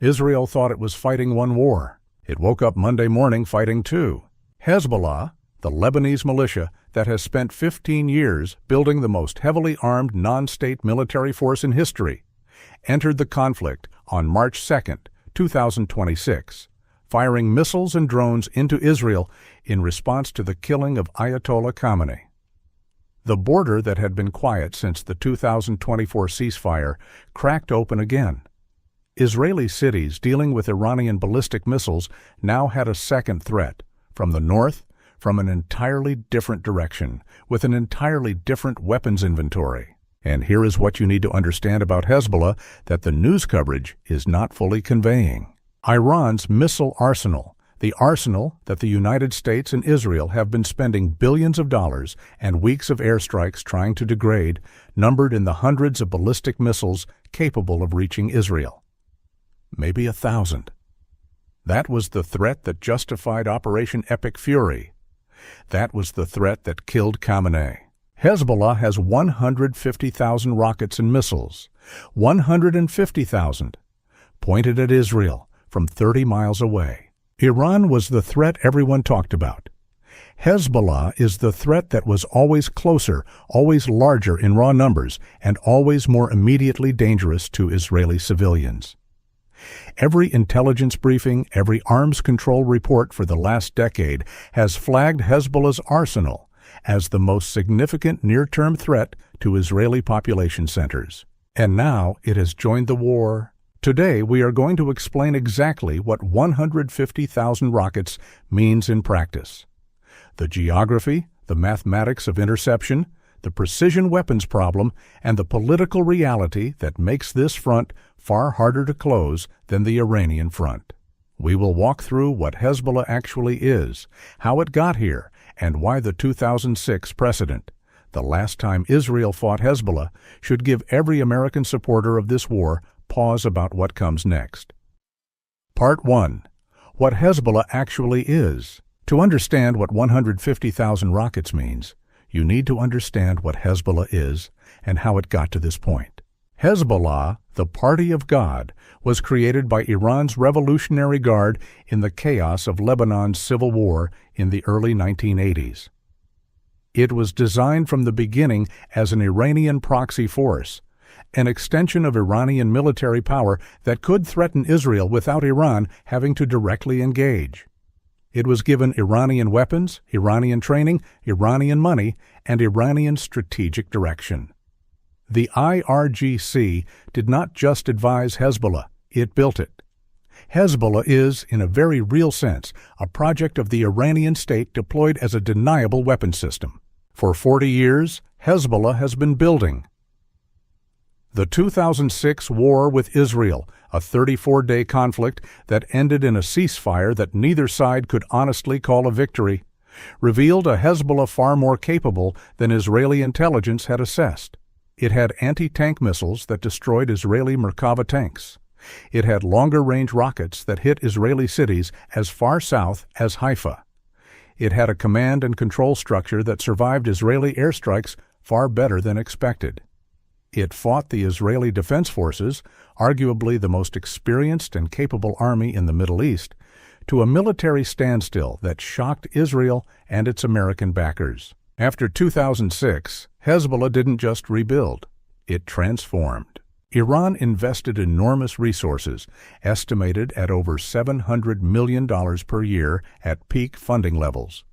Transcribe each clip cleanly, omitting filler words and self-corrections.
Israel thought it was fighting one war. It woke up Monday morning fighting two. Hezbollah, the Lebanese militia that has spent 15 years building the most heavily armed non-state military force in history, entered the conflict on March 2, 2026, firing missiles and drones into Israel in response to the killing of Ayatollah Khamenei. The border that had been quiet since the 2024 ceasefire cracked open again. Israeli cities dealing with Iranian ballistic missiles now had a second threat, from the north, from an entirely different direction, with an entirely different weapons inventory. And here is what you need to understand about Hezbollah that the news coverage is not fully conveying. Iran's missile arsenal, the arsenal that the United States and Israel have been spending billions of dollars and weeks of airstrikes trying to degrade, numbered in the hundreds of ballistic missiles capable of reaching Israel. Maybe 1,000. That was the threat that justified Operation Epic Fury. That was the threat that killed Khamenei. Hezbollah has 150,000 rockets and missiles, 150,000, pointed at Israel from 30 miles away. Iran was the threat everyone talked about. Hezbollah is the threat that was always closer, always larger in raw numbers, and always more immediately dangerous to Israeli civilians. Every intelligence briefing, every arms control report for the last decade has flagged Hezbollah's arsenal as the most significant near-term threat to Israeli population centers. And now it has joined the war. Today we are going to explain exactly what 150,000 rockets means in practice. The geography, the mathematics of interception, the precision weapons problem, and the political reality that makes this front far harder to close than the Iranian front. We will walk through what Hezbollah actually is, how it got here, and why the 2006 precedent, the last time Israel fought Hezbollah, should give every American supporter of this war pause about what comes next. Part 1. What Hezbollah actually is. To understand what 150,000 rockets means, you need to understand what Hezbollah is and how it got to this point. Hezbollah, the Party of God, was created by Iran's Revolutionary Guard in the chaos of Lebanon's civil war in the early 1980s. It was designed from the beginning as an Iranian proxy force, an extension of Iranian military power that could threaten Israel without Iran having to directly engage. It was given Iranian weapons, Iranian training, Iranian money, and Iranian strategic direction. The IRGC did not just advise Hezbollah, it built it. Hezbollah is, in a very real sense, a project of the Iranian state deployed as a deniable weapon system. For 40 years, Hezbollah has been building. The 2006 war with Israel, a 34-day conflict that ended in a ceasefire that neither side could honestly call a victory, revealed a Hezbollah far more capable than Israeli intelligence had assessed. It had anti-tank missiles that destroyed Israeli Merkava tanks. It had longer-range rockets that hit Israeli cities as far south as Haifa. It had a command and control structure that survived Israeli airstrikes far better than expected. It fought the Israeli Defense Forces, arguably the most experienced and capable army in the Middle East, to a military standstill that shocked Israel and its American backers. After 2006, Hezbollah didn't just rebuild, it transformed. Iran invested enormous resources, estimated at over $700 million per year at peak funding levels,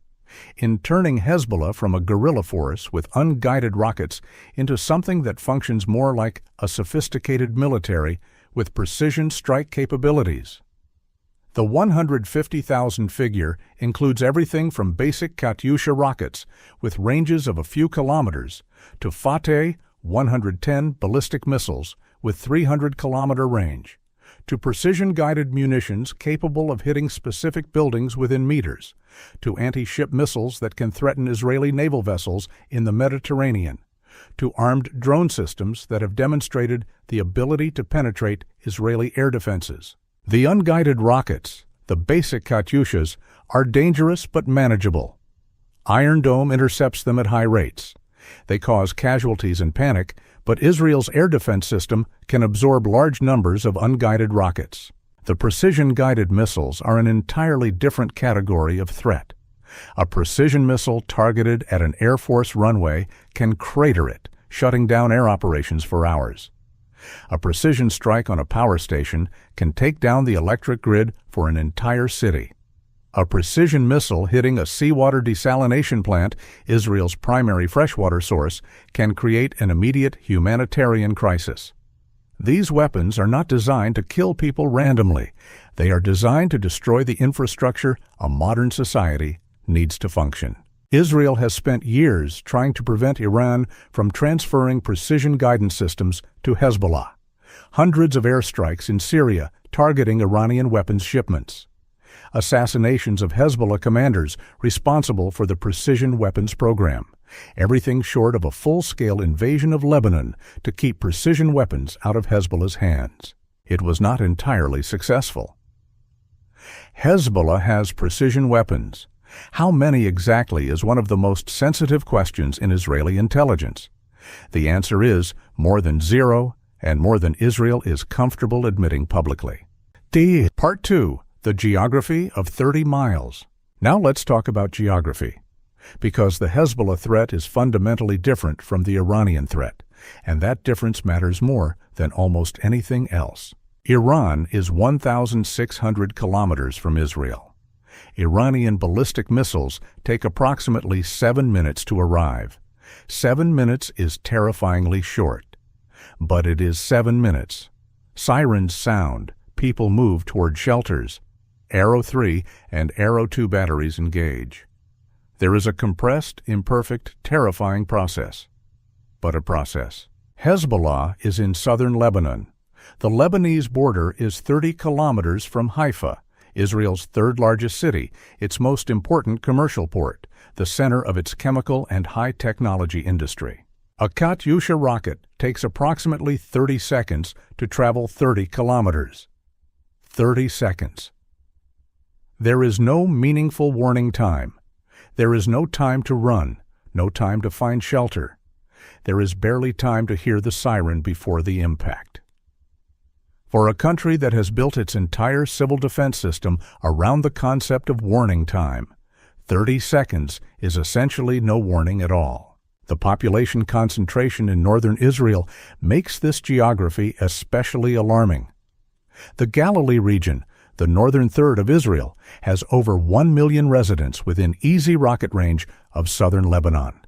in turning Hezbollah from a guerrilla force with unguided rockets into something that functions more like a sophisticated military with precision strike capabilities. The 150,000 figure includes everything from basic Katyusha rockets with ranges of a few kilometers to Fateh 110 ballistic missiles with 300-kilometer range, to precision-guided munitions capable of hitting specific buildings within meters, to anti-ship missiles that can threaten Israeli naval vessels in the Mediterranean, to armed drone systems that have demonstrated the ability to penetrate Israeli air defenses. The unguided rockets, the basic Katyushas, are dangerous but manageable. Iron Dome intercepts them at high rates. They cause casualties and panic, but Israel's air defense system can absorb large numbers of unguided rockets. The precision-guided missiles are an entirely different category of threat. A precision missile targeted at an Air Force runway can crater it, shutting down air operations for hours. A precision strike on a power station can take down the electric grid for an entire city. A precision missile hitting a seawater desalination plant, Israel's primary freshwater source, can create an immediate humanitarian crisis. These weapons are not designed to kill people randomly. They are designed to destroy the infrastructure a modern society needs to function. Israel has spent years trying to prevent Iran from transferring precision guidance systems to Hezbollah. Hundreds of airstrikes in Syria targeting Iranian weapons shipments. Assassinations of Hezbollah commanders responsible for the precision weapons program. Everything short of a full-scale invasion of Lebanon to keep precision weapons out of Hezbollah's hands. It was not entirely successful. Hezbollah has precision weapons. How many exactly is one of the most sensitive questions in Israeli intelligence. The answer is more than 0, and more than Israel is comfortable admitting publicly. Part 2. The geography of 30 miles. Now let's talk about geography. Because the Hezbollah threat is fundamentally different from the Iranian threat, and that difference matters more than almost anything else. Iran is 1,600 kilometers from Israel. Iranian ballistic missiles take approximately 7 minutes to arrive. 7 minutes is terrifyingly short. But it is 7 minutes. Sirens sound, people move toward shelters. Arrow 3 and Arrow 2 batteries engage. There is a compressed, imperfect, terrifying process. But a process. Hezbollah is in southern Lebanon. The Lebanese border is 30 kilometers from Haifa, Israel's third-largest city, its most important commercial port, the center of its chemical and high-technology industry. A Katyusha rocket takes approximately 30 seconds to travel 30 kilometers. 30 seconds. There is no meaningful warning time. There is no time to run, no time to find shelter. There is barely time to hear the siren before the impact. For a country that has built its entire civil defense system around the concept of warning time, 30 seconds is essentially no warning at all. The population concentration in northern Israel makes this geography especially alarming. The Galilee region, the northern third of Israel, has over 1 million residents within easy rocket range of southern Lebanon.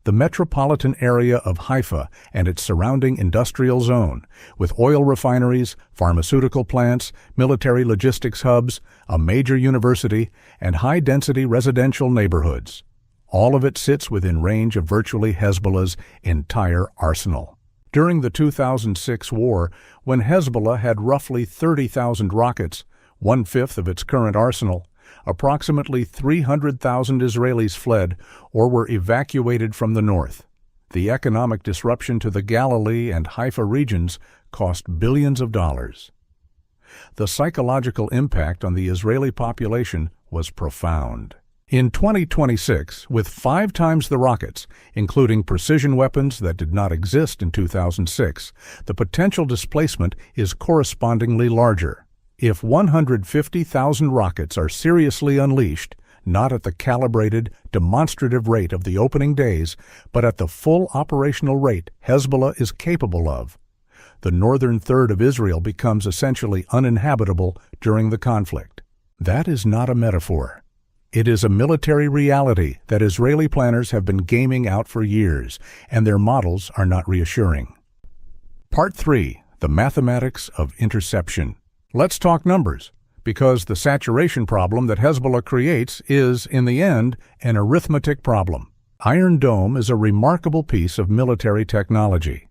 The metropolitan area of Haifa and its surrounding industrial zone, with oil refineries, pharmaceutical plants, military logistics hubs, a major university, and high-density residential neighborhoods. All of it sits within range of virtually Hezbollah's entire arsenal. During the 2006 war, when Hezbollah had roughly 30,000 rockets, 1/5 of its current arsenal, approximately 300,000 Israelis fled or were evacuated from the north. The economic disruption to the Galilee and Haifa regions cost billions of dollars. The psychological impact on the Israeli population was profound. In 2026, with 5 times the rockets, including precision weapons that did not exist in 2006, the potential displacement is correspondingly larger. If 150,000 rockets are seriously unleashed, not at the calibrated, demonstrative rate of the opening days, but at the full operational rate Hezbollah is capable of, the northern third of Israel becomes essentially uninhabitable during the conflict. That is not a metaphor. It is a military reality that Israeli planners have been gaming out for years, and their models are not reassuring. Part 3. The Mathematics of Interception. Let's talk numbers, because the saturation problem that Hezbollah creates is, in the end, an arithmetic problem. Iron Dome is a remarkable piece of military technology.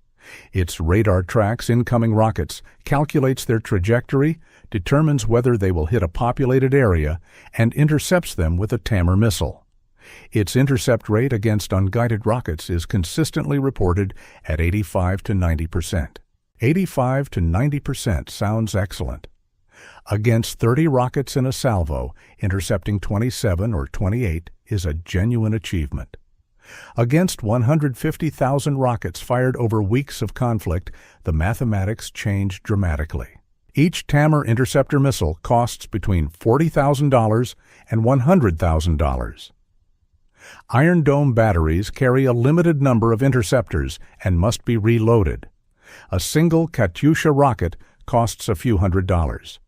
Its radar tracks incoming rockets, calculates their trajectory, determines whether they will hit a populated area, and intercepts them with a Tamar missile. Its intercept rate against unguided rockets is consistently reported at 85 to 90%. 85 to 90% sounds excellent. Against 30 rockets in a salvo, intercepting 27 or 28 is a genuine achievement. Against 150,000 rockets fired over weeks of conflict, the mathematics change dramatically. Each Tamar interceptor missile costs between $40,000 and $100,000. Iron Dome batteries carry a limited number of interceptors and must be reloaded. A single Katyusha rocket costs a few $100s.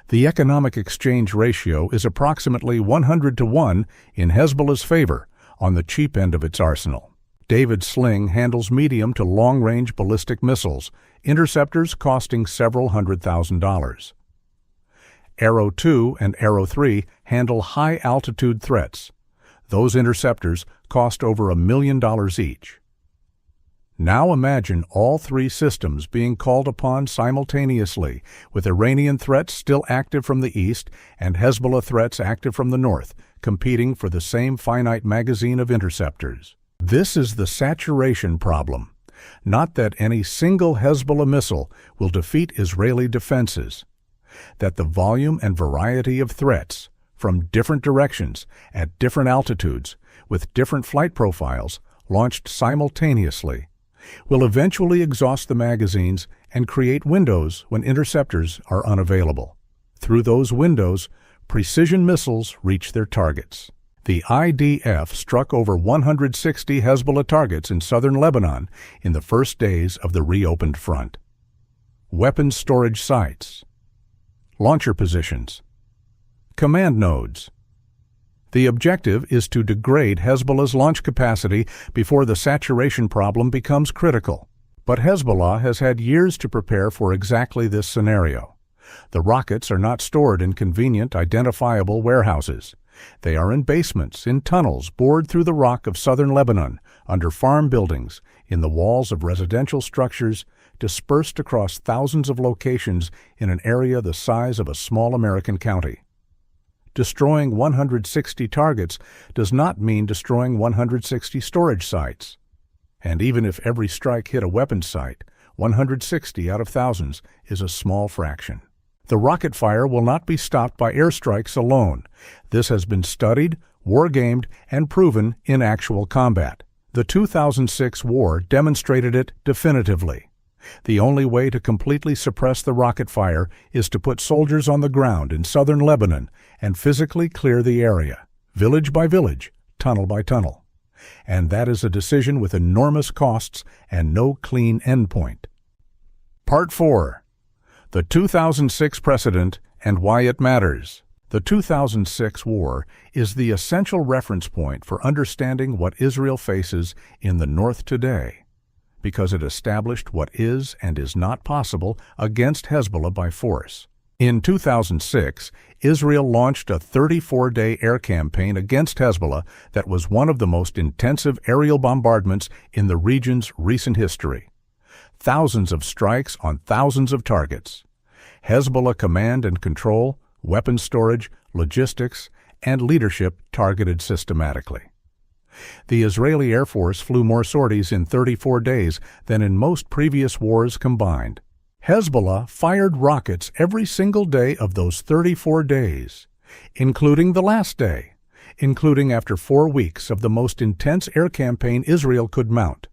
The economic exchange ratio is approximately 100 to 1 in Hezbollah's favor on the cheap end of its arsenal. David's sling handles medium to long-range ballistic missiles, interceptors costing several $100,000. Arrow 2 and Arrow 3 handle high-altitude threats. Those interceptors cost over $1 million each. Now imagine all three systems being called upon simultaneously, with Iranian threats still active from the east and Hezbollah threats active from the north, competing for the same finite magazine of interceptors. This is the saturation problem. Not that any single Hezbollah missile will defeat Israeli defenses. That the volume and variety of threats, from different directions, at different altitudes, with different flight profiles, launched simultaneously, will eventually exhaust the magazines and create windows when interceptors are unavailable. Through those windows, precision missiles reach their targets. The IDF struck over 160 Hezbollah targets in southern Lebanon in the first days of the reopened front. Weapons storage sites, launcher positions, command nodes. The objective is to degrade Hezbollah's launch capacity before the saturation problem becomes critical. But Hezbollah has had years to prepare for exactly this scenario. The rockets are not stored in convenient, identifiable warehouses. They are in basements, in tunnels bored through the rock of southern Lebanon, under farm buildings, in the walls of residential structures, dispersed across thousands of locations in an area the size of a small American county. Destroying 160 targets does not mean destroying 160 storage sites. And even if every strike hit a weapons site, 160 out of thousands is a small fraction. The rocket fire will not be stopped by airstrikes alone. This has been studied, war-gamed, and proven in actual combat. The 2006 war demonstrated it definitively. The only way to completely suppress the rocket fire is to put soldiers on the ground in southern Lebanon and physically clear the area, village by village, tunnel by tunnel. And that is a decision with enormous costs and no clean endpoint. Part 4. The 2006 precedent and why it matters. The 2006 war is the essential reference point for understanding what Israel faces in the North today, because it established what is and is not possible against Hezbollah by force. In 2006, Israel launched a 34-day air campaign against Hezbollah that was one of the most intensive aerial bombardments in the region's recent history. Thousands of strikes on thousands of targets. Hezbollah command and control, weapons storage, logistics, and leadership targeted systematically. The Israeli Air Force flew more sorties in 34 days than in most previous wars combined. Hezbollah fired rockets every single day of those 34 days, including the last day, including after 4 weeks of the most intense air campaign Israel could mount.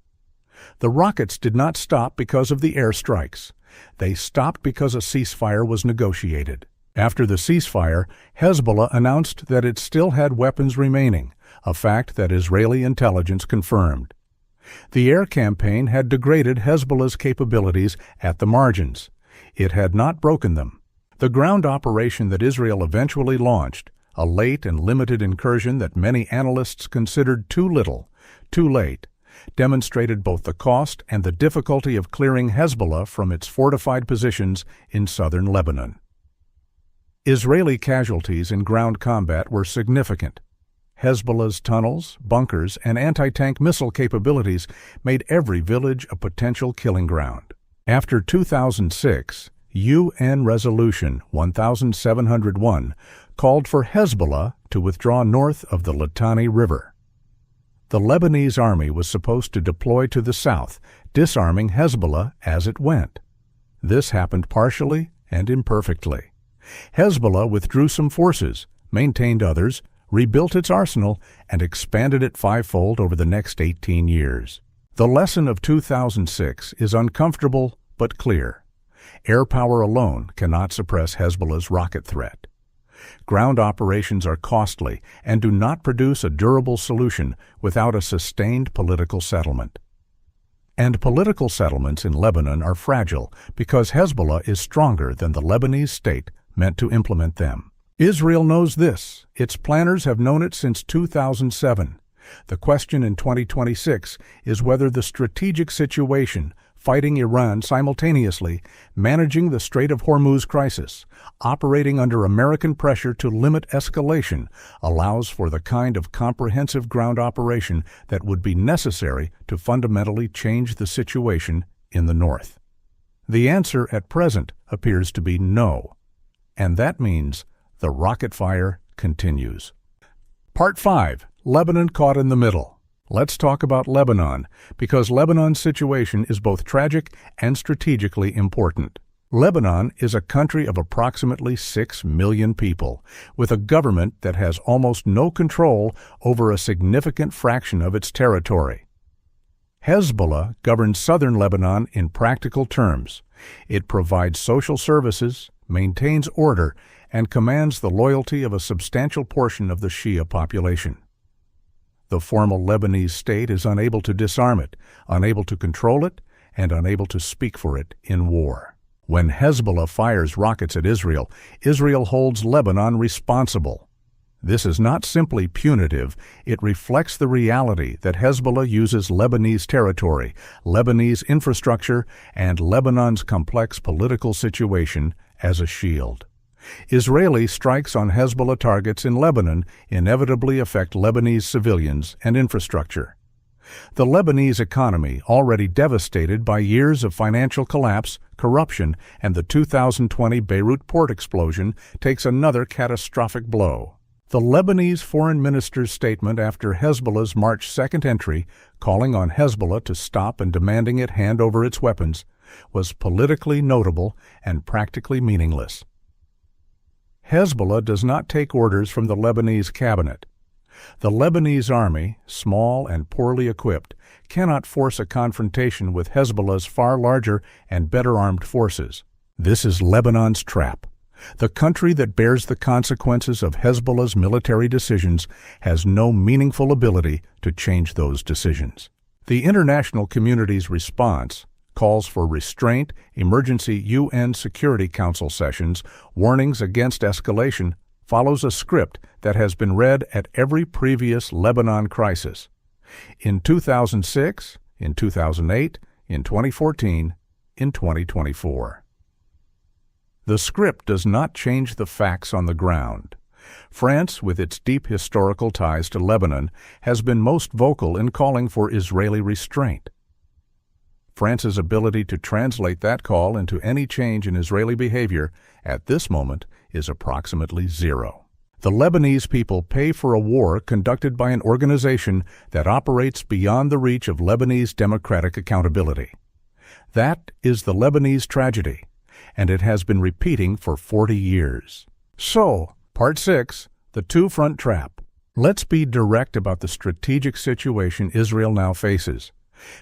The rockets did not stop because of the airstrikes. They stopped because a ceasefire was negotiated. After the ceasefire, Hezbollah announced that it still had weapons remaining, a fact that Israeli intelligence confirmed. The air campaign had degraded Hezbollah's capabilities at the margins. It had not broken them. The ground operation that Israel eventually launched, a late and limited incursion that many analysts considered too little, too late, demonstrated both the cost and the difficulty of clearing Hezbollah from its fortified positions in southern Lebanon. Israeli casualties in ground combat were significant. Hezbollah's tunnels, bunkers, and anti-tank missile capabilities made every village a potential killing ground. After 2006, UN Resolution 1701 called for Hezbollah to withdraw north of the Litani River. The Lebanese army was supposed to deploy to the south, disarming Hezbollah as it went. This happened partially and imperfectly. Hezbollah withdrew some forces, maintained others, rebuilt its arsenal, and expanded it fivefold over the next 18 years. The lesson of 2006 is uncomfortable but clear. Air power alone cannot suppress Hezbollah's rocket threat. Ground operations are costly and do not produce a durable solution without a sustained political settlement. And political settlements in Lebanon are fragile because Hezbollah is stronger than the Lebanese state meant to implement them. Israel knows this. Its planners have known it since 2007. The question in 2026 is whether the strategic situation, fighting Iran simultaneously, managing the Strait of Hormuz crisis, operating under American pressure to limit escalation, allows for the kind of comprehensive ground operation that would be necessary to fundamentally change the situation in the north. The answer at present appears to be no, and that means the rocket fire continues. Part 5. Lebanon caught in the middle. Let's talk about Lebanon, because Lebanon's situation is both tragic and strategically important. Lebanon is a country of approximately 6 million people, with a government that has almost no control over a significant fraction of its territory. Hezbollah governs southern Lebanon in practical terms. It provides social services, maintains order, and commands the loyalty of a substantial portion of the Shia population. The formal Lebanese state is unable to disarm it, unable to control it, and unable to speak for it in war. When Hezbollah fires rockets at Israel, Israel holds Lebanon responsible. This is not simply punitive, it reflects the reality that Hezbollah uses Lebanese territory, Lebanese infrastructure, and Lebanon's complex political situation as a shield. Israeli strikes on Hezbollah targets in Lebanon inevitably affect Lebanese civilians and infrastructure. The Lebanese economy, already devastated by years of financial collapse, corruption, and the 2020 Beirut port explosion, takes another catastrophic blow. The Lebanese foreign minister's statement after Hezbollah's March 2nd entry, calling on Hezbollah to stop and demanding it hand over its weapons, was politically notable and practically meaningless. Hezbollah does not take orders from the Lebanese cabinet. The Lebanese army, small and poorly equipped, cannot force a confrontation with Hezbollah's far larger and better armed forces. This is Lebanon's trap. The country that bears the consequences of Hezbollah's military decisions has no meaningful ability to change those decisions. The international community's response, calls for restraint, emergency UN Security Council sessions, warnings against escalation, follows a script that has been read at every previous Lebanon crisis. In 2006, in 2008, in 2014, in 2024. The script does not change the facts on the ground. France, with its deep historical ties to Lebanon, has been most vocal in calling for Israeli restraint. France's ability to translate that call into any change in Israeli behavior at this moment is approximately zero. The Lebanese people pay for a war conducted by an organization that operates beyond the reach of Lebanese democratic accountability. That is the Lebanese tragedy, and it has been repeating for 40 years. So, Part 6, the two-front trap. Let's be direct about the strategic situation Israel now faces,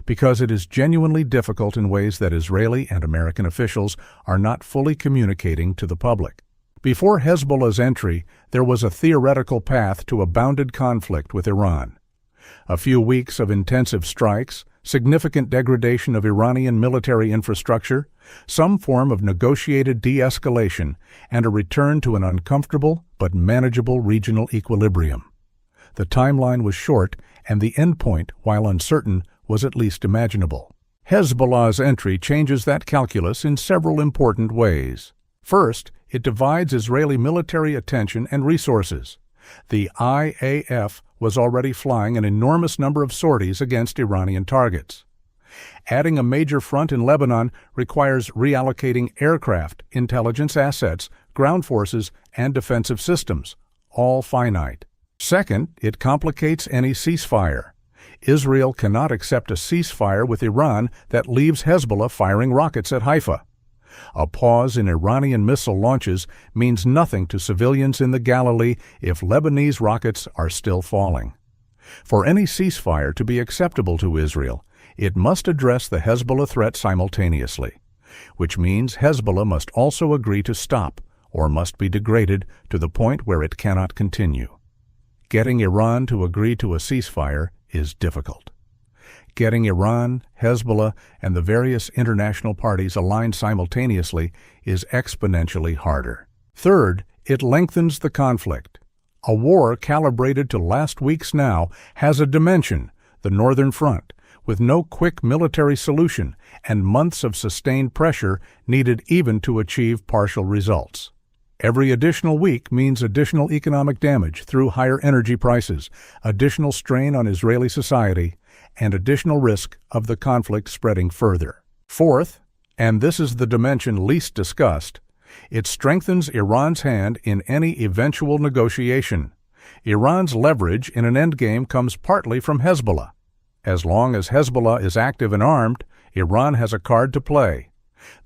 because it is genuinely difficult in ways that Israeli and American officials are not fully communicating to the public. Before Hezbollah's entry, there was a theoretical path to a bounded conflict with Iran. A few weeks of intensive strikes, significant degradation of Iranian military infrastructure, some form of negotiated de-escalation, and a return to an uncomfortable but manageable regional equilibrium. The timeline was short, and the endpoint, while uncertain, was at least imaginable. Hezbollah's entry changes that calculus in several important ways. First, it divides Israeli military attention and resources. The IAF was already flying an enormous number of sorties against Iranian targets. Adding a major front in Lebanon requires reallocating aircraft, intelligence assets, ground forces, and defensive systems, all finite. Second, it complicates any ceasefire. Israel cannot accept a ceasefire with Iran that leaves Hezbollah firing rockets at Haifa. A pause in Iranian missile launches means nothing to civilians in the Galilee if Lebanese rockets are still falling. For any ceasefire to be acceptable to Israel, it must address the Hezbollah threat simultaneously. which means Hezbollah must also agree to stop or must be degraded to the point where it cannot continue. Getting Iran to agree to a ceasefire is difficult. Getting Iran, Hezbollah, and the various international parties aligned simultaneously is exponentially harder. Third, it lengthens the conflict. A war calibrated to last week's now has a dimension, the Northern Front, with no quick military solution and months of sustained pressure needed even to achieve partial results. Every additional week means additional economic damage through higher energy prices, additional strain on Israeli society, and additional risk of the conflict spreading further. Fourth, and this is the dimension least discussed, it strengthens Iran's hand in any eventual negotiation. Iran's leverage in an endgame comes partly from Hezbollah. As long as Hezbollah is active and armed, Iran has a card to play.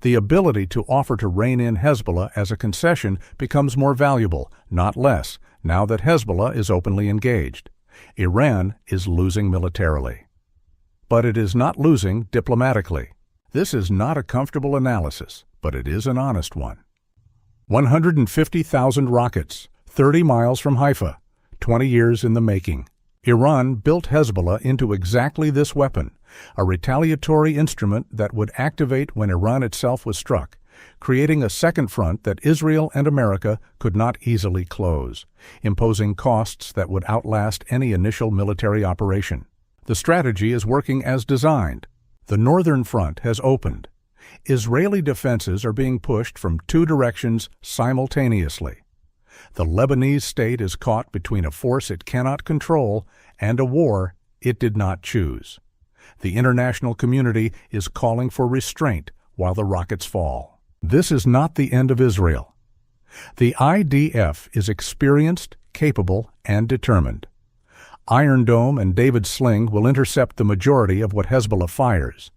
The ability to offer to rein in Hezbollah as a concession becomes more valuable, not less, now that Hezbollah is openly engaged. Iran is losing militarily. But it is not losing diplomatically. This is not a comfortable analysis, but it is an honest one. 150,000 rockets, 30 miles from Haifa, 20 years in the making. Iran built Hezbollah into exactly this weapon, a retaliatory instrument that would activate when Iran itself was struck, creating a second front that Israel and America could not easily close, imposing costs that would outlast any initial military operation. The strategy is working as designed. The Northern Front has opened. Israeli defenses are being pushed from two directions simultaneously. The Lebanese state is caught between a force it cannot control and a war it did not choose. The international community is calling for restraint while the rockets fall. This is not the end of Israel. The IDF is experienced, capable, and determined. Iron Dome and David Sling will intercept the majority of what Hezbollah fires.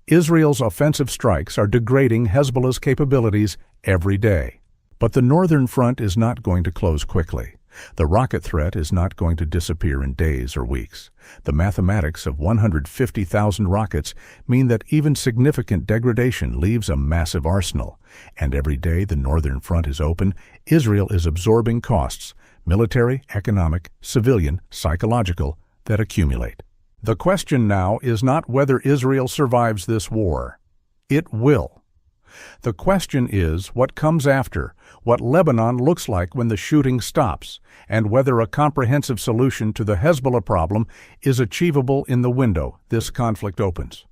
Israel's offensive strikes are degrading Hezbollah's capabilities every day. But the Northern Front is not going to close quickly. The rocket threat is not going to disappear in days or weeks. The mathematics of 150,000 rockets mean that even significant degradation leaves a massive arsenal. And every day the Northern Front is open, Israel is absorbing costs, military, economic, civilian, psychological, that accumulate. The question now is not whether Israel survives this war. It will. The question is what comes after, what Lebanon looks like when the shooting stops, and whether a comprehensive solution to the Hezbollah problem is achievable in the window this conflict opens.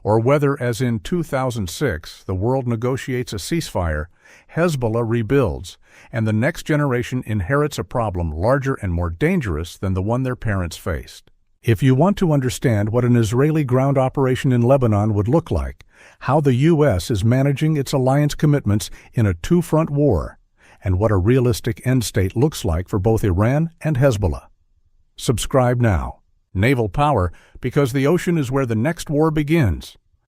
Or whether, as in 2006, the world negotiates a ceasefire, Hezbollah rebuilds, and the next generation inherits a problem larger and more dangerous than the one their parents faced. If you want to understand what an Israeli ground operation in Lebanon would look like, how the U.S. is managing its alliance commitments in a two-front war, and what a realistic end state looks like for both Iran and Hezbollah, subscribe now. Naval power, because the ocean is where the next war begins.